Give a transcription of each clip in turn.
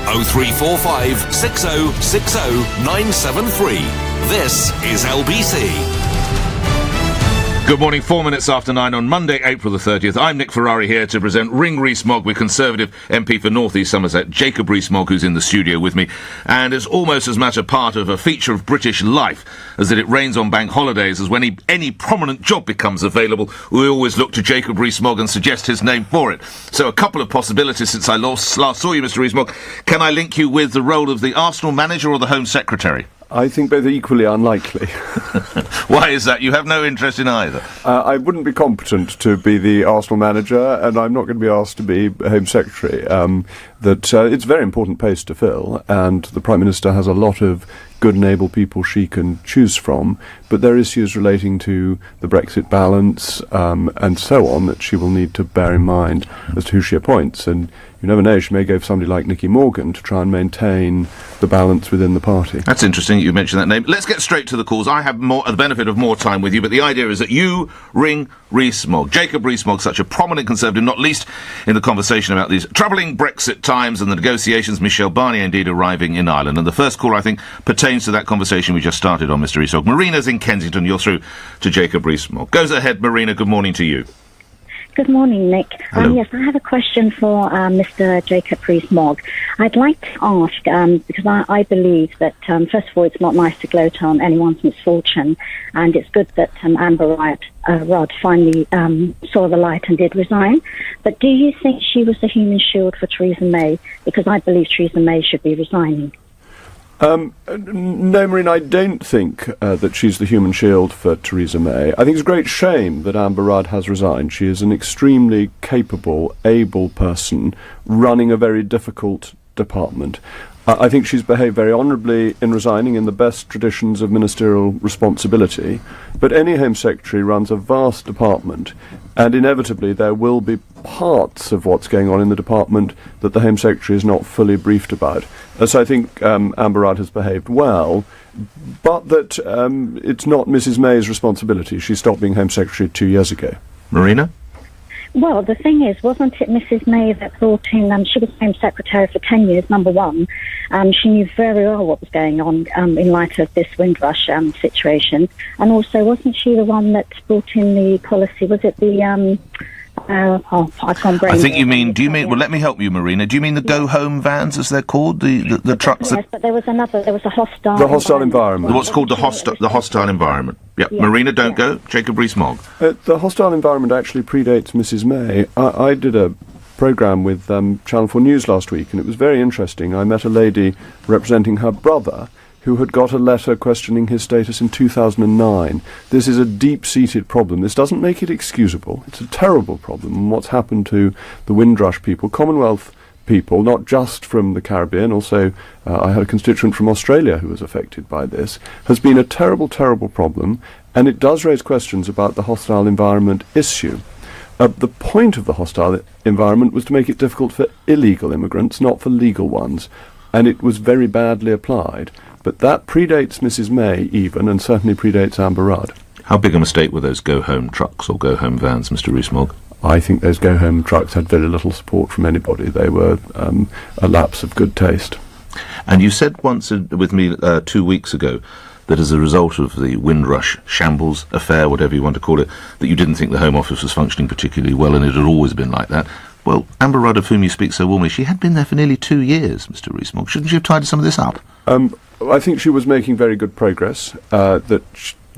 0345 6060 973. This is LBC. Good morning, 4 minutes after 9 on Monday, April the 30th. I'm Nick Ferrari here to present Ring Rees Mogg with Conservative MP for North East Somerset, Jacob Rees Mogg, who's in the studio with me. And it's almost as much a part of a feature of British life as that it rains on bank holidays, as when any prominent job becomes available, we always look to Jacob Rees Mogg and suggest his name for it. So a couple of possibilities since I last saw you, Mr Rees Mogg. Can I link you with the role of the Arsenal manager or the Home Secretary? I think both are equally unlikely. Why is that? You have no interest in either. I wouldn't be competent to be the Arsenal manager, and I'm not going to be asked to be Home Secretary. It's a very important post to fill, and the Prime Minister has a lot of good and able people she can choose from, but there are issues relating to the Brexit balance and so on that she will need to bear in mind as to who she appoints. And you never know, she may go for somebody like Nicky Morgan to try and maintain the balance within the party. That's interesting you mentioned that name. Let's get straight to the calls. I have the benefit of more time with you, but the idea is that you ring Rees Mogg. Jacob Rees Mogg, such a prominent Conservative, not least in the conversation about these troubling Brexit times and the negotiations, Michel Barnier indeed arriving in Ireland. And the first caller, I think, pertains to that conversation we just started on, Mr Rees Mogg. Marina's in Kensington. You're through to Jacob Rees Mogg. Goes ahead, Marina. Good morning to you. Good morning, Nick. Yes, I have a question for Mr. Jacob Rees Mogg. I'd like to ask, because I believe that, first of all, it's not nice to gloat on anyone's misfortune, and it's good that Amber Rudd finally saw the light and did resign. But do you think she was the human shield for Theresa May? Because I believe Theresa May should be resigning. No, Marina, I don't think that she's the human shield for Theresa May. I think it's a great shame that Amber Rudd has resigned. She is an extremely capable, able person running a very difficult department. I think she's behaved very honourably in resigning in the best traditions of ministerial responsibility. But any Home Secretary runs a vast department, and inevitably there will be parts of what's going on in the department that the Home Secretary is not fully briefed about. So I think Amber Rudd has behaved well, but that it's not Mrs May's responsibility. She stopped being Home Secretary 2 years ago. Marina? Well, the thing is, wasn't it Mrs May that brought in, she was Home Secretary for 10 years, number one. She knew very well what was going on in light of this Windrush situation. And also, wasn't she the one that brought in the policy, was it the... I think you mean, well, let me help you, Marina. Do you mean the go-home vans, as they're called? The trucks? Yes, but there was a hostile... The hostile environment. What's called the hostile environment. Yep. Yeah. Marina, don't go. Jacob Rees Mogg. The hostile environment actually predates Mrs May. I did a programme with Channel 4 News last week, and it was very interesting. I met a lady representing her brother who had got a letter questioning his status in 2009. This is a deep-seated problem. This doesn't make it excusable. It's a terrible problem. And what's happened to the Windrush people, Commonwealth people, not just from the Caribbean, also I had a constituent from Australia who was affected by this, has been a terrible, terrible problem, and it does raise questions about the hostile environment issue. The point of the hostile environment was to make it difficult for illegal immigrants, not for legal ones, and it was very badly applied. But that predates Mrs May even, and certainly predates Amber Rudd. How big a mistake were those go-home trucks or go-home vans, Mr Rees Mogg? I think those go-home trucks had very little support from anybody. They were a lapse of good taste. And you said once with me 2 weeks ago that as a result of the Windrush shambles affair, whatever you want to call it, that you didn't think the Home Office was functioning particularly well, and it had always been like that. Well, Amber Rudd, of whom you speak so warmly, she had been there for nearly 2 years, Mr Rees Mogg. Shouldn't you have tidied some of this up? I think she was making very good progress. The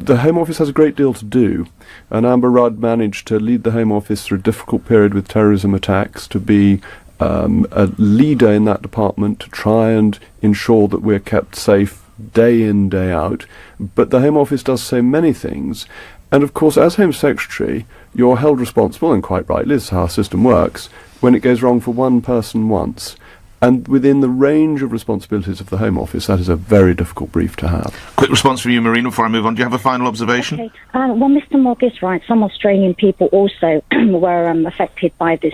Home Office has a great deal to do, and Amber Rudd managed to lead the Home Office through a difficult period with terrorism attacks, to be a leader in that department, to try and ensure that we're kept safe day in, day out. But the Home Office does so many things, and of course, as Home Secretary, you're held responsible, and quite rightly, this is how our system works, when it goes wrong for one person once. And within the range of responsibilities of the Home Office, that is a very difficult brief to have. Quick response from you, Marina, before I move on. Do you have a final observation? Okay. Well, Mr Mogg is right. Some Australian people also were affected by this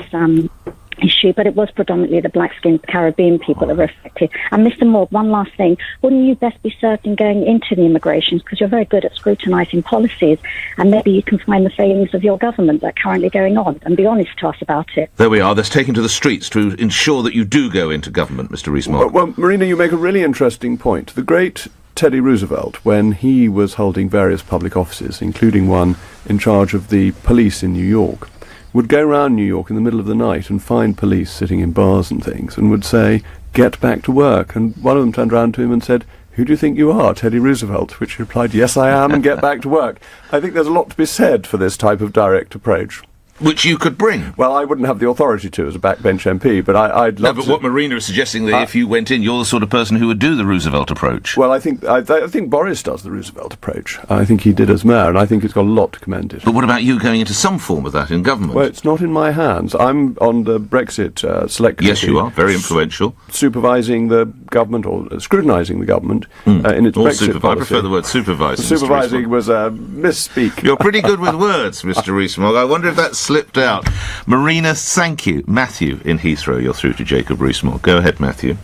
issue, but it was predominantly the black-skinned Caribbean people that were affected. And Mr. Mogg, one last thing, wouldn't you best be served in going into the immigrations, because you're very good at scrutinising policies, and maybe you can find the failings of your government that are currently going on and be honest to us about it. There we are. That's taken to the streets to ensure that you do go into government, Mr. Rees Mogg. Well, Marina, you make a really interesting point. The great Teddy Roosevelt, when he was holding various public offices, including one in charge of the police in New York, would go around New York in the middle of the night and find police sitting in bars and things, and would say, "Get back to work." And one of them turned around to him and said, "Who do you think you are, Teddy Roosevelt?" Which he replied, "Yes, I am, and get back to work." I think there's a lot to be said for this type of direct approach. Which you could bring. Well, I wouldn't have the authority to as a backbench MP, but I'd love to. No, but what Marina is suggesting that if you went in, you're the sort of person who would do the Roosevelt approach. Well, I think Boris does the Roosevelt approach. I think he did as mayor, and I think he's got a lot to commend it. But what about you going into some form of that in government? Well, it's not in my hands. I'm on the Brexit select committee. Yes, you are. Very influential. Supervising the government, or scrutinising the government in its Brexit policy. I prefer the word supervising. Supervising was a misspeak. You're pretty good with words, Mr. Rees Mogg. I wonder if that slipped out. Marina, thank you. Matthew in Heathrow, you're through to Jacob Rees Mogg. Go ahead, Matthew.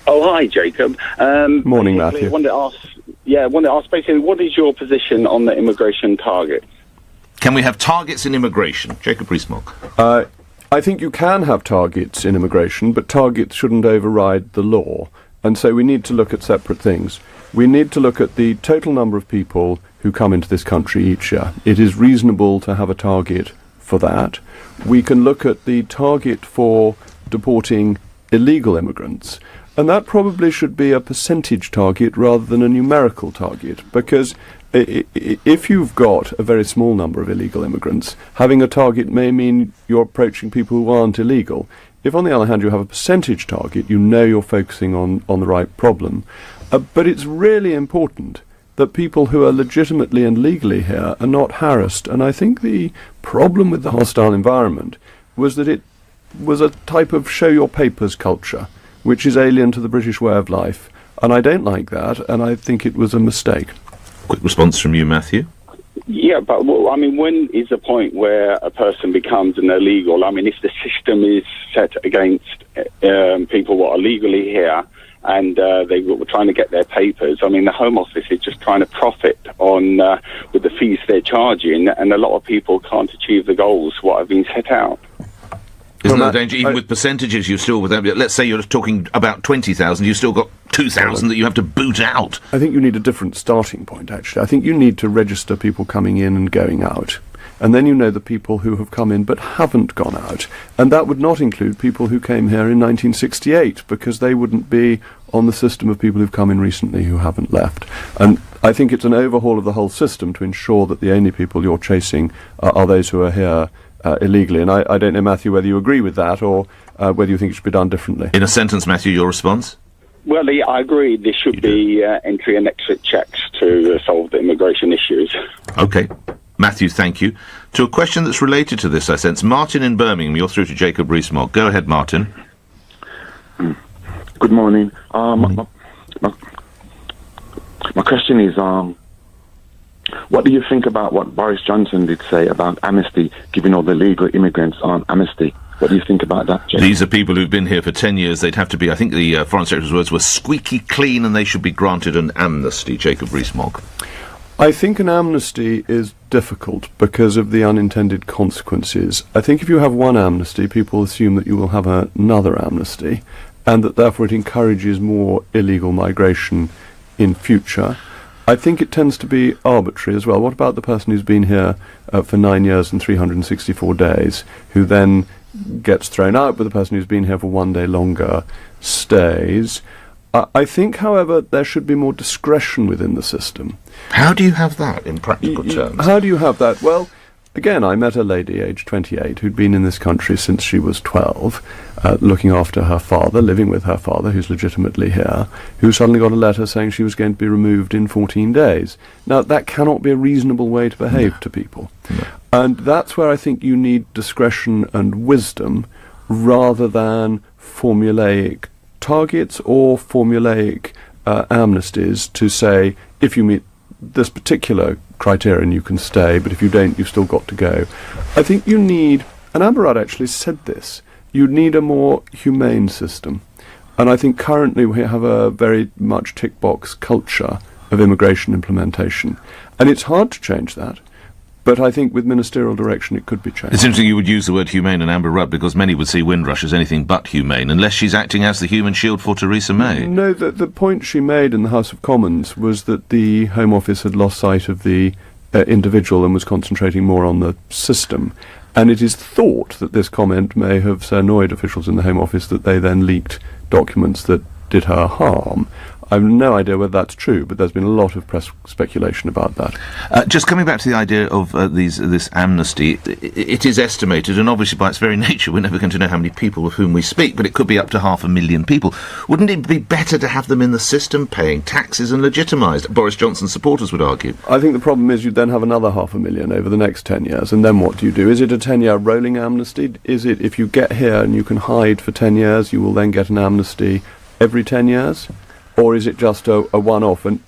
Oh, hi, Jacob. Morning, Matthew. I wanted to ask basically, what is your position on the immigration target? Can we have targets in immigration? Jacob Rees Mogg. I think you can have targets in immigration, but targets shouldn't override the law. And so we need to look at separate things. We need to look at the total number of people who come into this country each year. It is reasonable to have a target for that. We can look at the target for deporting illegal immigrants, and that probably should be a percentage target rather than a numerical target, because if you've got a very small number of illegal immigrants, having a target may mean you're approaching people who aren't illegal. If, on the other hand, you have a percentage target, you know you're focusing on the right problem. But it's really important that people who are legitimately and legally here are not harassed. And I think the problem with the hostile environment was that it was a type of show your papers culture, which is alien to the British way of life. And I don't like that, and I think it was a mistake. Quick response from you, Matthew. Yeah, but I mean, when is the point where a person becomes an illegal? I mean, if the system is set against people who are legally here, and they were trying to get their papers. I mean, the Home Office is just trying to profit on with the fees they're charging, and a lot of people can't achieve the goals what have been set out. Isn't there a danger, even with percentages, you still, let's say you're talking about 20,000, you've still got 2,000 that you have to boot out? I think you need a different starting point, actually. I think you need to register people coming in and going out. And then you know the people who have come in but haven't gone out. And that would not include people who came here in 1968, because they wouldn't be on the system of people who've come in recently who haven't left. And I think it's an overhaul of the whole system to ensure that the only people you're chasing are those who are here illegally. And I don't know, Matthew, whether you agree with that or whether you think it should be done differently. In a sentence, Matthew, your response? Well, yeah, I agree. There should be entry and exit checks to solve the immigration issues. OK. Matthew, thank you. To a question that's related to this, I sense. Martin in Birmingham, you're through to Jacob Rees Mogg. Go ahead, Martin. Good morning. My question is, what do you think about what Boris Johnson did say about amnesty, giving all the legal immigrants on amnesty? What do you think about that, Jacob? These are people who've been here for 10 years. They'd have to be, I think the Foreign Secretary's words were squeaky clean, and they should be granted an amnesty. Jacob Rees Mogg. I think an amnesty is difficult because of the unintended consequences. I think if you have one amnesty, people assume that you will have another amnesty, and that therefore it encourages more illegal migration in future. I think it tends to be arbitrary as well. What about the person who's been here for 9 years and 364 days, who then gets thrown out, but the person who's been here for 1 day longer stays? I think, however, there should be more discretion within the system. How do you have that in practical terms? How do you have that? Well, again, I met a lady, aged 28, who'd been in this country since she was 12, looking after her father, living with her father, who's legitimately here, who suddenly got a letter saying she was going to be removed in 14 days. Now, that cannot be a reasonable way to behave to people. No. And that's where I think you need discretion and wisdom rather than formulaic targets or formulaic amnesties to say, if you meet this particular criterion you can stay, but if you don't, you've still got to go. I think you need, and Amber Rudd actually said this, You need a more humane system. And I think currently we have a very much tick-box culture of immigration implementation. And it's hard to change that. But I think with ministerial direction it could be changed. It's interesting you would use the word humane and Amber Rudd, because many would see Windrush as anything but humane, unless she's acting as the human shield for Theresa May. No, the point she made in the House of Commons was that the Home Office had lost sight of the individual and was concentrating more on the system. And it is thought that this comment may have so annoyed officials in the Home Office that they then leaked documents that did her harm. I have no idea whether that's true, but there's been a lot of press speculation about that. Just coming back to the idea of this amnesty, it is estimated, and obviously by its very nature we're never going to know how many people with whom we speak, but it could be up to 500,000 people. Wouldn't it be better to have them in the system, paying taxes and legitimised? Boris Johnson's supporters would argue. I think the problem is you'd then have another 500,000 over the next 10 years, and then what do you do? Is it a 10-year rolling amnesty? Is it, if you get here and you can hide for 10 years, you will then get an amnesty every 10 years? Or is it just a one-off? And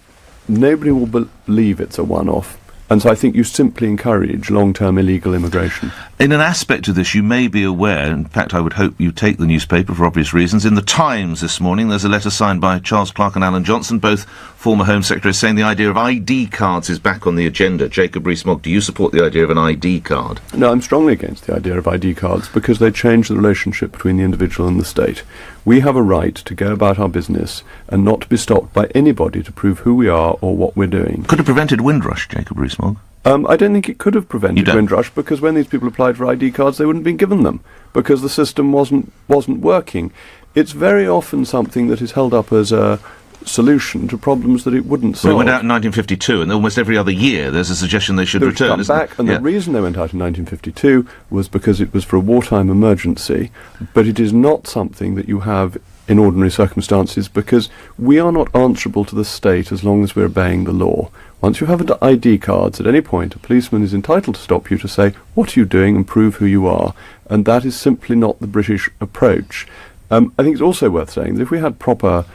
nobody will believe it's a one-off. And so I think you simply encourage long-term illegal immigration. In an aspect of this, you may be aware, in fact I would hope you take the newspaper for obvious reasons, in the Times this morning there's a letter signed by Charles Clarke and Alan Johnson, both former Home Secretaries, saying the idea of ID cards is back on the agenda. Jacob Rees Mogg, do you support the idea of an ID card? No, I'm strongly against the idea of ID cards because they change the relationship between the individual and the state. We have a right to go about our business and not to be stopped by anybody to prove who we are or what we're doing. Could have prevented Windrush, Jacob Rees Mogg. I don't think it could have prevented Windrush, because when these people applied for ID cards, they wouldn't have been given them, because the system wasn't working. It's very often something that is held up as a solution to problems that it wouldn't solve. Well, it went out in 1952, and almost every other year there's a suggestion they should return, isn't back, and the reason they went out in 1952 was because it was for a wartime emergency, but it is not something that you have in ordinary circumstances, because we are not answerable to the state as long as we're obeying the law. Once you have ID cards, at any point a policeman is entitled to stop you to say, what are you doing, and prove who you are. And that is simply not the British approach. I think it's also worth saying that if we had proper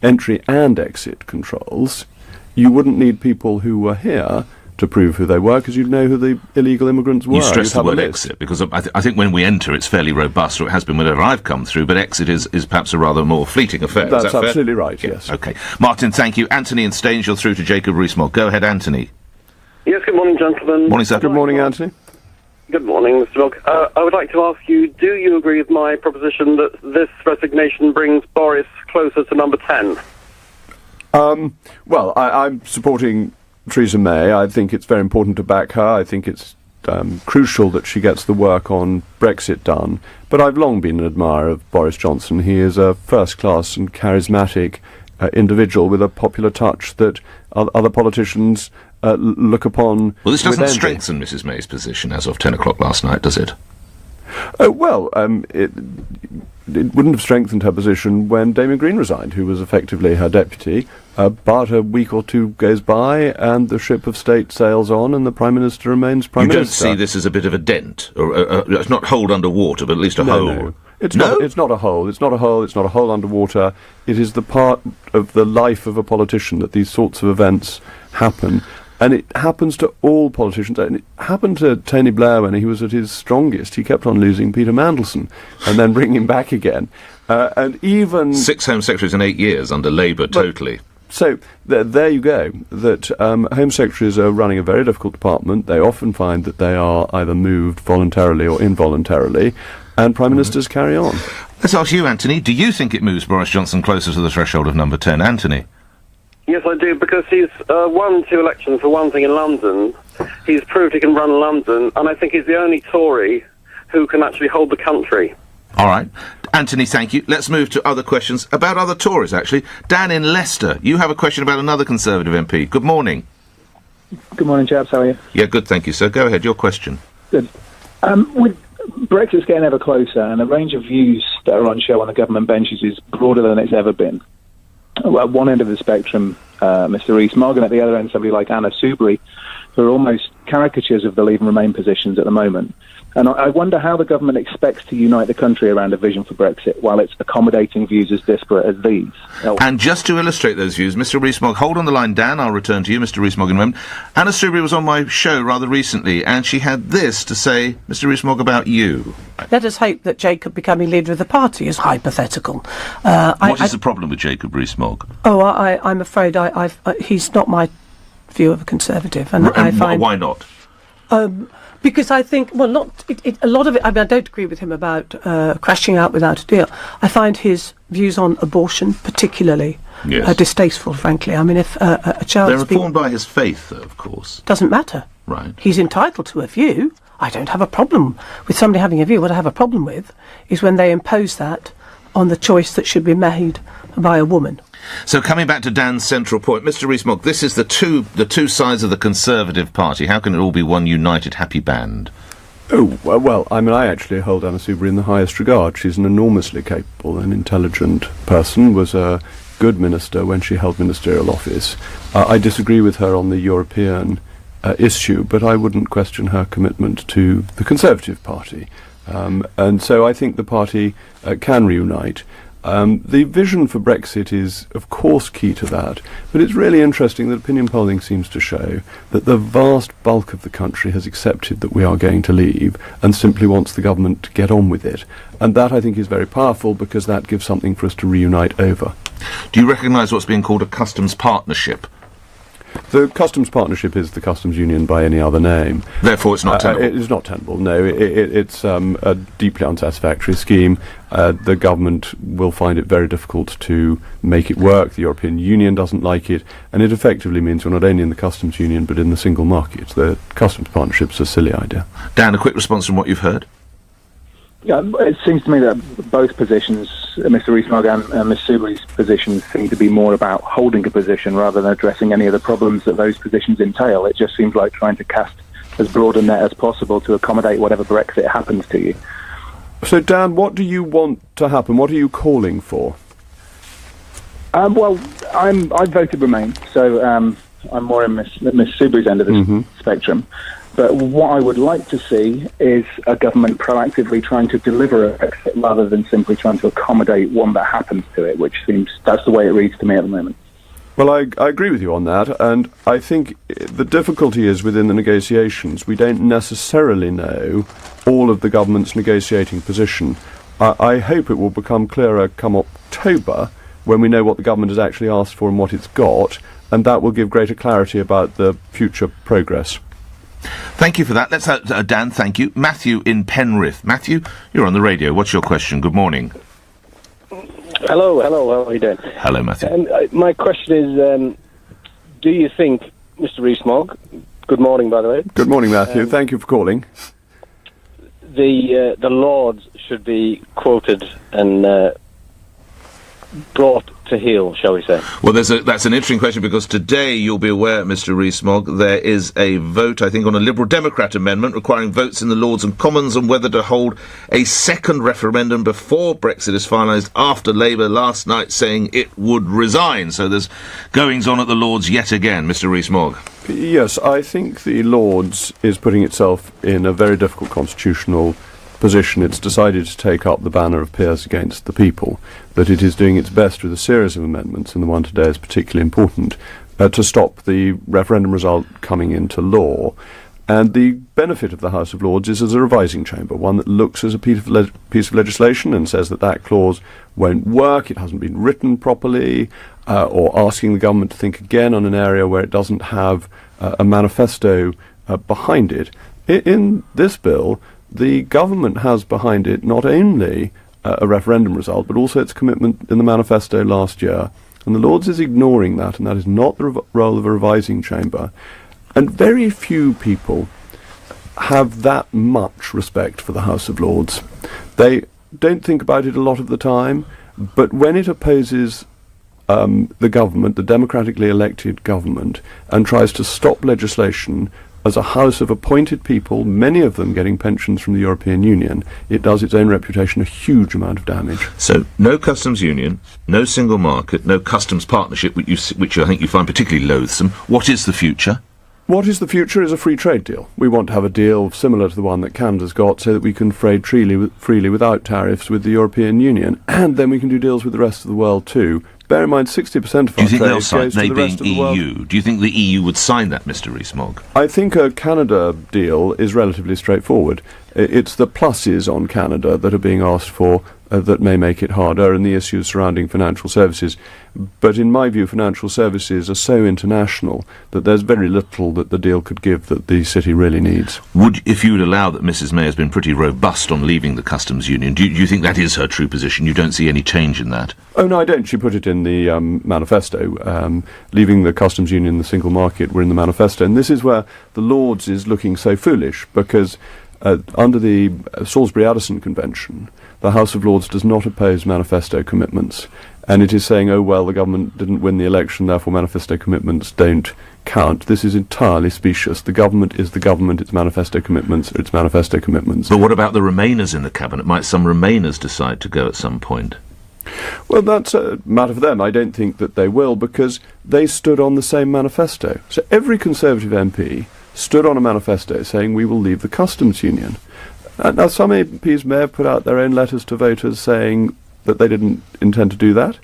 entry and exit controls, you wouldn't need people who were here to prove who they were, because you'd know who the illegal immigrants were. You stress the word exit, because I think when we enter it's fairly robust, or it has been whenever I've come through, but exit is perhaps a rather more fleeting affair. That's is that absolutely fair? right, yes. OK. Martin, thank you. Anthony and Staines, you're through to Jacob Rees Mogg. Go ahead, Anthony. Yes, good morning, gentlemen. Morning, sir. Good morning, Anthony. Good morning, Mr. Mogg. I would like to ask you, do you agree with my proposition that this resignation brings Boris closer to number 10? Well, I'm supporting Theresa May. I think it's very important to back her. I think it's crucial that she gets the work on Brexit done. But I've long been an admirer of Boris Johnson. He is a first-class and charismatic individual with a popular touch that other politicians look upon. Well, this doesn't with envy. strengthen Mrs May's position as of 10 o'clock last night, does it? It wouldn't have strengthened her position when Damien Green resigned, who was effectively her deputy. But a week or two goes by, and the ship of state sails on, and the Prime Minister remains Prime Minister. You don't see this as a bit of a dent, or it's not hold underwater, but at least a hole? No. It's not a hole. It's not a hole. It's not a hole underwater. It is the part of the life of a politician that these sorts of events happen. And it happens to all politicians. And it happened to Tony Blair when he was at his strongest. He kept on losing Peter Mandelson and then bringing him back again. And even 6 Home Secretaries in 8 years under Labour, totally. So there you go, that Home Secretaries are running a very difficult department. They often find that they are either moved voluntarily or involuntarily, and Prime Ministers carry on. Let's ask you, Anthony, do you think it moves Boris Johnson closer to the threshold of number 10? Anthony? Yes, I do, because he's won 2 elections, for one thing, in London. He's proved he can run London, and I think he's the only Tory who can actually hold the country. All right. Anthony, thank you. Let's move to other questions about other Tories, actually. Dan in Leicester, you have a question about another Conservative MP. Good morning. Good morning, chaps. How are you? Yeah, good, thank you, sir. Go ahead, your question. Good. With Brexit's getting ever closer, and the range of views that are on show on the government benches is broader than it's ever been. At one end of the spectrum, Mr. Rees Mogg, and at the other end, somebody like Anna Soubry, who are almost caricatures of the Leave and Remain positions at the moment. And I wonder how the government expects to unite the country around a vision for Brexit while it's accommodating views as disparate as these. And just to illustrate those views, Mr. Rees Mogg, hold on the line, Dan, I'll return to you, Mr. Rees Mogg, in a moment. Anna Soubry was on my show rather recently, and she had this to say, Mr. Rees Mogg, about you. Let us hope that Jacob becoming leader of the party is hypothetical. What is the problem with Jacob Rees Mogg? I'm afraid he's not my view of a Conservative. And I find, why not? Because I think, a lot of it, I don't agree with him about crashing out without a deal. I find his views on abortion particularly distasteful, frankly. I mean, if a child... They're informed by his faith, though, of course. Doesn't matter. Right. He's entitled to a view. I don't have a problem with somebody having a view. What I have a problem with is when they impose that on the choice that should be made by a woman. So coming back to Dan's central point, Mr. Rees Mogg, this is the two sides of the Conservative Party. How can it all be one united happy band? Oh, well, I mean, I actually hold Anna Soubry in the highest regard. She's an enormously capable and intelligent person, was a good minister when she held ministerial office. I disagree with her on the European issue, but I wouldn't question her commitment to the Conservative Party. And so I think the party can reunite. The vision for Brexit is, of course, key to that, but it's really interesting that opinion polling seems to show that the vast bulk of the country has accepted that we are going to leave and simply wants the government to get on with it. And that, I think, is very powerful because that gives something for us to reunite over. Do you recognise what's being called a customs partnership? The customs partnership is the customs union by any other name. Therefore, it's not tenable. It is not tenable, no. It's a deeply unsatisfactory scheme. The government will find it very difficult to make it work. The European Union doesn't like it, and it effectively means we're not only in the customs union, but in the single market. The customs partnership's a silly idea. Dan, a quick response from what you've heard? Yeah, it seems to me that both positions, Mr. Rees Mogg and Ms. Soubry's positions, seem to be more about holding a position rather than addressing any of the problems that those positions entail. It just seems like trying to cast as broad a net as possible to accommodate whatever Brexit happens to you. So, Dan, what do you want to happen? What are you calling for? Well, I voted Remain, so I'm more in Ms. Soubry's end of the spectrum. But what I would like to see is a government proactively trying to deliver a Brexit rather than simply trying to accommodate one that happens to it, which seems that's the way it reads to me at the moment. Well, I agree with you on that, and I think the difficulty is within the negotiations. We don't necessarily know all of the government's negotiating position. I hope it will become clearer come October when we know what the government has actually asked for and what it's got, and that will give greater clarity about the future progress. Thank you for that. Let's Dan, thank you. Matthew in Penrith. Matthew, you're on the radio. What's your question? Good morning. Hello, how are you doing? Hello, Matthew. My question is, do you think, Mr. Rees Mogg, good morning, by the way. Good morning, Matthew. Thank you for calling. The Lords should be quoted and brought to heel, shall we say? Well, that's an interesting question, because today, you'll be aware, Mr. Rees Mogg, there is a vote, I think, on a Liberal Democrat amendment requiring votes in the Lords and Commons on whether to hold a second referendum before Brexit is finalised, after Labour last night saying it would resign. So there's goings-on at the Lords yet again, Mr. Rees Mogg. Yes, I think the Lords is putting itself in a very difficult constitutional position. It's decided to take up the banner of peers against the people, that it is doing its best with a series of amendments, and the one today is particularly important, to stop the referendum result coming into law. And the benefit of the House of Lords is as a revising chamber, one that looks as a piece of legislation and says that clause won't work, it hasn't been written properly, or asking the government to think again on an area where it doesn't have a manifesto behind it. In this bill, the government has behind it not only a referendum result, but also its commitment in the manifesto last year. And the Lords is ignoring that, and that is not the role of a revising chamber. And very few people have that much respect for the House of Lords. They don't think about it a lot of the time, but when it opposes the government, the democratically elected government, and tries to stop legislation as a house of appointed people, many of them getting pensions from the European Union, it does its own reputation a huge amount of damage. So, no customs union, no single market, no customs partnership, which I think you find particularly loathsome. What is the future? What is the future is a free trade deal. We want to have a deal similar to the one that Canada's got so that we can trade freely without tariffs with the European Union, and then we can do deals with the rest of the world too. Bear in mind, 60% of our trade goes to the rest of the world. EU, do you think the EU would sign that, Mr. Rees Mogg? I think a Canada deal is relatively straightforward. It's the pluses on Canada that are being asked for that may make it harder, and the issues surrounding financial services. But in my view, financial services are so international that there's very little that the deal could give that the city really needs. If you would allow that Mrs May has been pretty robust on leaving the customs union, do you think that is her true position? You don't see any change in that? Oh, no, I don't. She put it in the manifesto. Leaving the customs union, the single market, were in the manifesto. And this is where the Lords is looking so foolish, because under the Salisbury-Addison Convention, the House of Lords does not oppose manifesto commitments, and it is saying, oh, well, the government didn't win the election, therefore manifesto commitments don't count. This is entirely specious. The government is the government, its manifesto commitments are its manifesto commitments. But what about the Remainers in the Cabinet? Might some Remainers decide to go at some point? Well, that's a matter for them. I don't think that they will, because they stood on the same manifesto. So every Conservative MP stood on a manifesto saying we will leave the customs union. Now, some MPs may have put out their own letters to voters saying that they didn't intend to do that,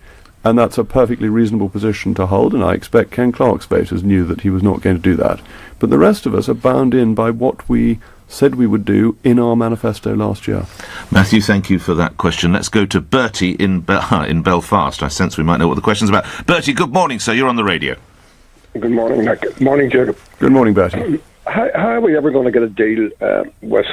and that's a perfectly reasonable position to hold, and I expect Ken Clarke's voters knew that he was not going to do that. But the rest of us are bound in by what we said we would do in our manifesto last year. Matthew, thank you for that question. Let's go to Bertie in Belfast. I sense we might know what the question's about. Bertie, good morning, sir. You're on the radio. Good morning, Nick. Good morning, Jacob. Good morning, Bertie. How are we ever going to get a deal with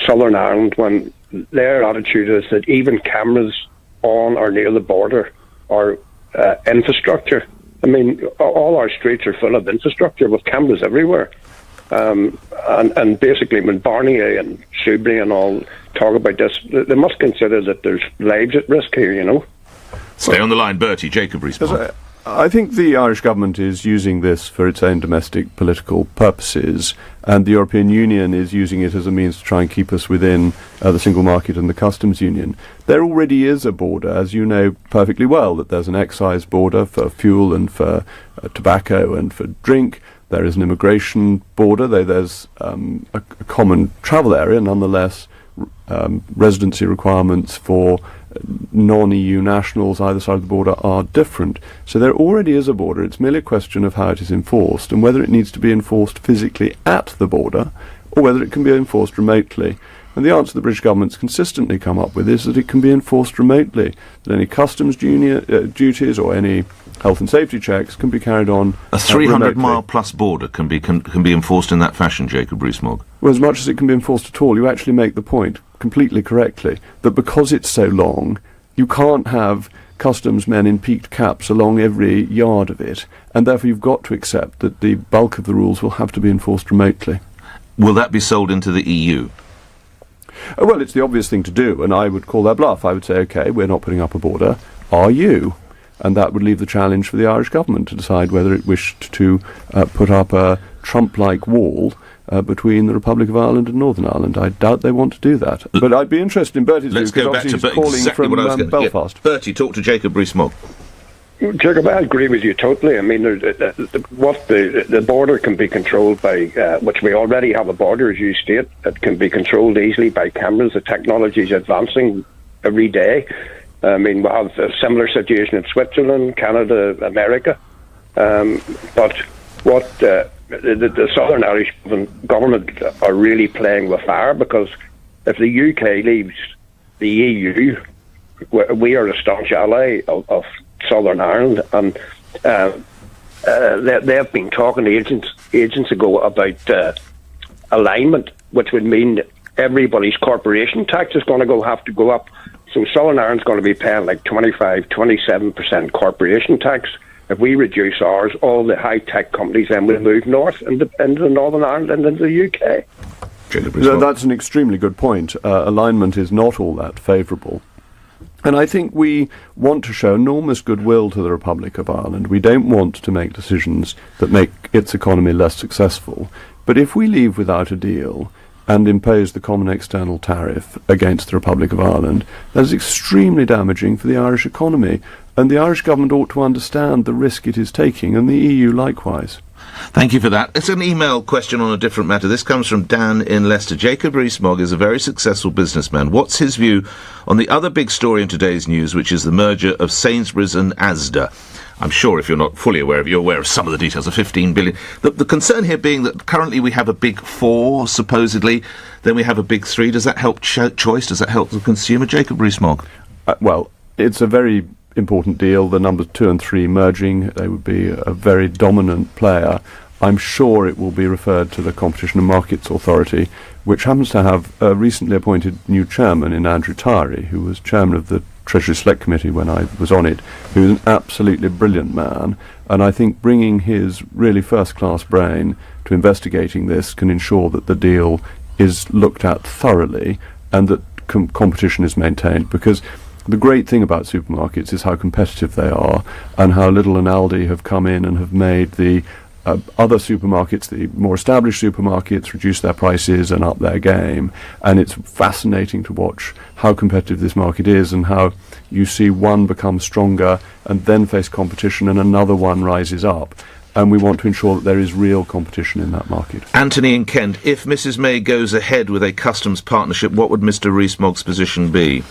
Southern Ireland when their attitude is that even cameras on or near the border are infrastructure? I mean, all our streets are full of infrastructure with cameras everywhere. And basically, when Barnier and Subry and all talk about this, they must consider that there's lives at risk here, you know. Stay on the line, Bertie. Jacob Rees Mogg. I think the Irish government is using this for its own domestic political purposes, and the European Union is using it as a means to try and keep us within the single market and the customs union. There already is a border, as you know perfectly well, that there's an excise border for fuel and for tobacco and for drink. There is an immigration border. There's a common travel area, nonetheless. Residency requirements for non-EU nationals either side of the border are different. So there already is a border. It's merely a question of how it is enforced and whether it needs to be enforced physically at the border or whether it can be enforced remotely. And the answer the British government's consistently come up with is that it can be enforced remotely, that any customs duties or any health and safety checks can be carried on a 300-mile-plus border can be enforced in that fashion, Jacob Rees Mogg? Well, as much as it can be enforced at all, you actually make the point completely correctly that because it's so long, you can't have customs men in peaked caps along every yard of it, and therefore you've got to accept that the bulk of the rules will have to be enforced remotely. Will that be sold into the EU? Well, it's the obvious thing to do, and I would call that bluff. I would say, OK, we're not putting up a border. Are you? And that would leave the challenge for the Irish government to decide whether it wished to put up a Trump-like wall between the Republic of Ireland and Northern Ireland. I doubt they want to do that. But I'd be interested in Bertie's view, because obviously he's calling exactly from Belfast. Yeah. Bertie, talk to Jacob Rees Mogg. Jacob, I agree with you totally. I mean, the border can be controlled by, which we already have a border, as you state. It can be controlled easily by cameras. The technology is advancing every day. I mean, we have a similar situation in Switzerland, Canada, America. But what the Southern Irish government are really playing with fire, because if the UK leaves the EU, we are a staunch ally of Southern Ireland, and they have been talking to agents ago about alignment, which would mean that everybody's corporation tax is going to have to go up. So Southern Ireland's going to be paying like 27% corporation tax. If we reduce ours, all the high-tech companies then will move north into Northern Ireland and into the UK. That's an extremely good point. Alignment is not all that favourable. And I think we want to show enormous goodwill to the Republic of Ireland. We don't want to make decisions that make its economy less successful. But if we leave without a deal and impose the common external tariff against the Republic of Ireland, that is extremely damaging for the Irish economy. and the Irish government ought to understand the risk it is taking, and the EU likewise. Thank you for that. It's an email question on a different matter. This comes from Dan in Leicester. Jacob Rees Mogg is a very successful businessman. What's his view on the other big story in today's news, which is the merger of Sainsbury's and Asda? I'm sure if you're not fully aware of it, you're aware of some of the details of 15 billion. The concern here being that currently we have a big four, supposedly, then we have a big three. Does that help choice? Does that help the consumer? Jacob Rees Mogg. Well, it's a very important deal. The numbers 2 and 3 merging, they would be a very dominant player. I'm sure it will be referred to the Competition and Markets Authority, which happens to have a recently appointed new chairman in Andrew Tyree, who was chairman of the Treasury Select Committee when I was on it, who's an absolutely brilliant man, and I think bringing his really first-class brain to investigating this can ensure that the deal is looked at thoroughly and that competition is maintained, because the great thing about supermarkets is how competitive they are and how Lidl and Aldi have come in and have made the other supermarkets, the more established supermarkets, reduce their prices and up their game. And it's fascinating to watch how competitive this market is and how you see one become stronger and then face competition and another one rises up. And we want to ensure that there is real competition in that market. Anthony in Kent, if Mrs May goes ahead with a customs partnership, what would Mr Rees Mogg's position be?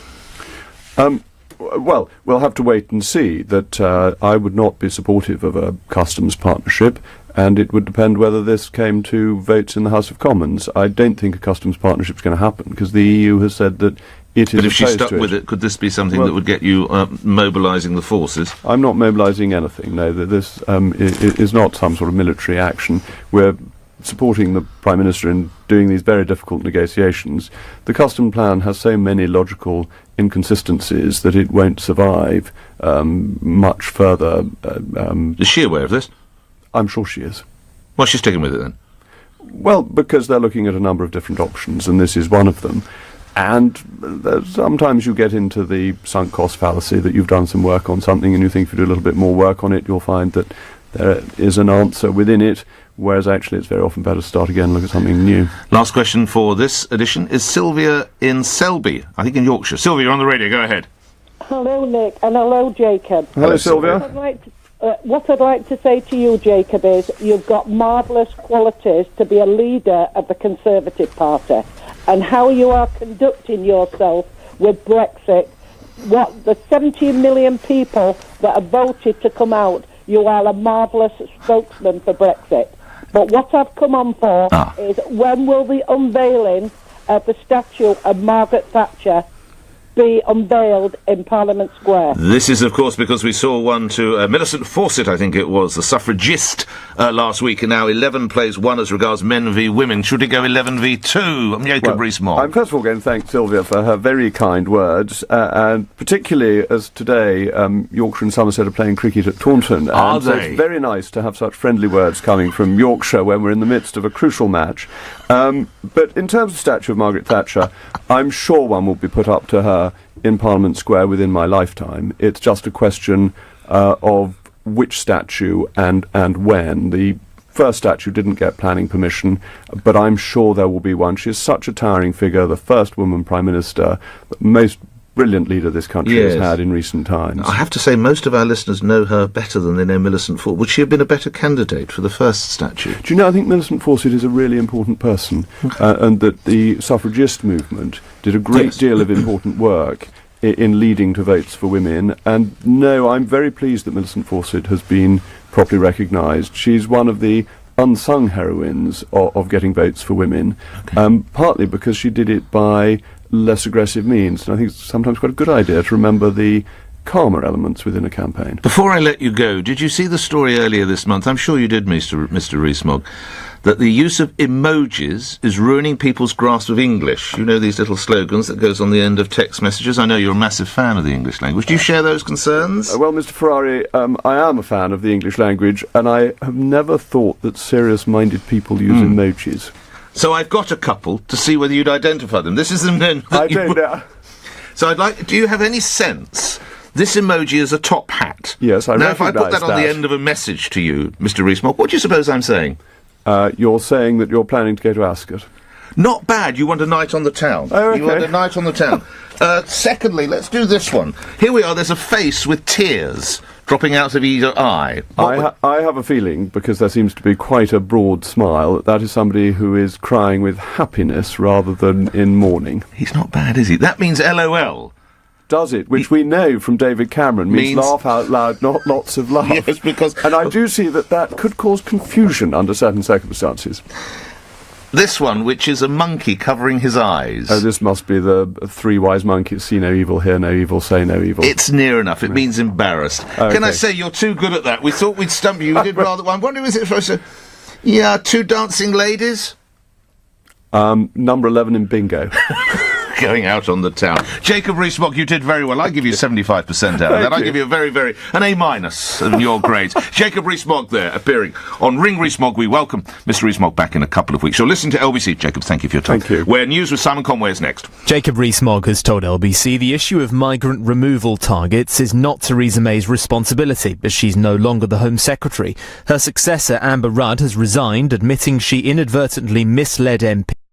Well, we'll have to wait and see. That I would not be supportive of a customs partnership, and it would depend whether this came to votes in the House of Commons. I don't think a customs partnership is going to happen, because the EU has said that it is opposed to it. But if she stuck with it, could this be something that would get you mobilising the forces? I'm not mobilising anything, no. This is not some sort of military action. We're supporting the Prime Minister in doing these very difficult negotiations. The custom plan has so many logical inconsistencies that it won't survive much further. Is she aware of this? I'm sure she is. Why is she sticking with it then? Well, because they're looking at a number of different options, and this is one of them. And sometimes you get into the sunk cost fallacy that you've done some work on something and you think if you do a little bit more work on it, you'll find that there is an answer within it, whereas actually it's very often better to start again and look at something new. Last question for this edition is Sylvia in Selby, I think in Yorkshire. Sylvia, you're on the radio, go ahead. Hello, Nick, and hello, Jacob. Hello, Sylvia. What I'd like to say to you, Jacob, is you've got marvellous qualities to be a leader of the Conservative Party, and how you are conducting yourself with Brexit, what the 17 million people that have voted to come out, you are a marvellous spokesman for Brexit. But what I've come on for is, when will the unveiling of the statue of Margaret Thatcher be unveiled in Parliament Square? This is, of course, because we saw one to Millicent Fawcett, I think it was, the suffragist, last week, and now 11 plays 1 as regards men v women. Should it go 11 v 2? I'm Jacob Rees Mogg. I'm first of all going to thank Sylvia for her very kind words, and particularly as today Yorkshire and Somerset are playing cricket at Taunton. Are so they? It's very nice to have such friendly words coming from Yorkshire when we're in the midst of a crucial match. But in terms of the statue of Margaret Thatcher, I'm sure one will be put up to her in Parliament Square within my lifetime. It's just a question of which statue and when. The first statue didn't get planning permission, but I'm sure there will be one. She's such a towering figure, the first woman Prime Minister, the most brilliant leader this country has had in recent times. I have to say, most of our listeners know her better than they know Millicent Fawcett. Would she have been a better candidate for the first statue? Do you know, I think Millicent Fawcett is a really important person, and that the suffragist movement did a great deal of important work in leading to votes for women. And no, I'm very pleased that Millicent Fawcett has been properly recognised. She's one of the unsung heroines of getting votes for women, partly because she did it by less aggressive means. And I think it's sometimes quite a good idea to remember the calmer elements within a campaign. Before I let you go, did you see the story earlier this month? I'm sure you did, Mr. Rees Mogg, that the use of emojis is ruining people's grasp of English. You know, these little slogans that goes on the end of text messages. I know you're a massive fan of the English language. Do you share those concerns? Well, Mr. Ferrari, I am a fan of the English language, and I have never thought that serious-minded people use emojis. So I've got a couple to see whether you'd identify them. This is the men that I don't know. So I'd like... Do you have any sense... This emoji is a top hat. Yes, I Now, recognise if I put that on the end of a message to you, Mr. Rees Mogg, what do you suppose I'm saying? You're saying that you're planning to go to Ascot. Not bad. You want a night on the town. Oh, okay. You want a night on the town. Secondly, let's do this one. Here we are, there's a face with tears dropping out of either eye. I have a feeling, because there seems to be quite a broad smile, that is somebody who is crying with happiness rather than in mourning. He's not bad, is he? That means LOL. Does it? Which we know from David Cameron means laugh out loud, not lots of love. Yes, because... And I do see that could cause confusion under certain circumstances. This one, which is a monkey covering his eyes. Oh, this must be the three wise monkeys: see no evil, hear no evil, say no evil. It's near enough. It means embarrassed. Okay. Can I say you're too good at that? We thought we'd stump you. You did rather... I'm wondering, is it supposed to... Yeah, two dancing ladies? Number 11 in bingo. Going out on the town. Jacob Rees Mogg, you did very well. I give you 75% out of that. I give you a very, an A- in your grades. Jacob Rees Mogg there, appearing on Ring Rees Mogg. We welcome Mr. Rees Mogg back in a couple of weeks. You'll listen to LBC. Jacob, thank you for your time. Thank you. Where News with Simon Conway is next. Jacob Rees Mogg has told LBC the issue of migrant removal targets is not Theresa May's responsibility, as she's no longer the Home Secretary. Her successor, Amber Rudd, has resigned, admitting she inadvertently misled MP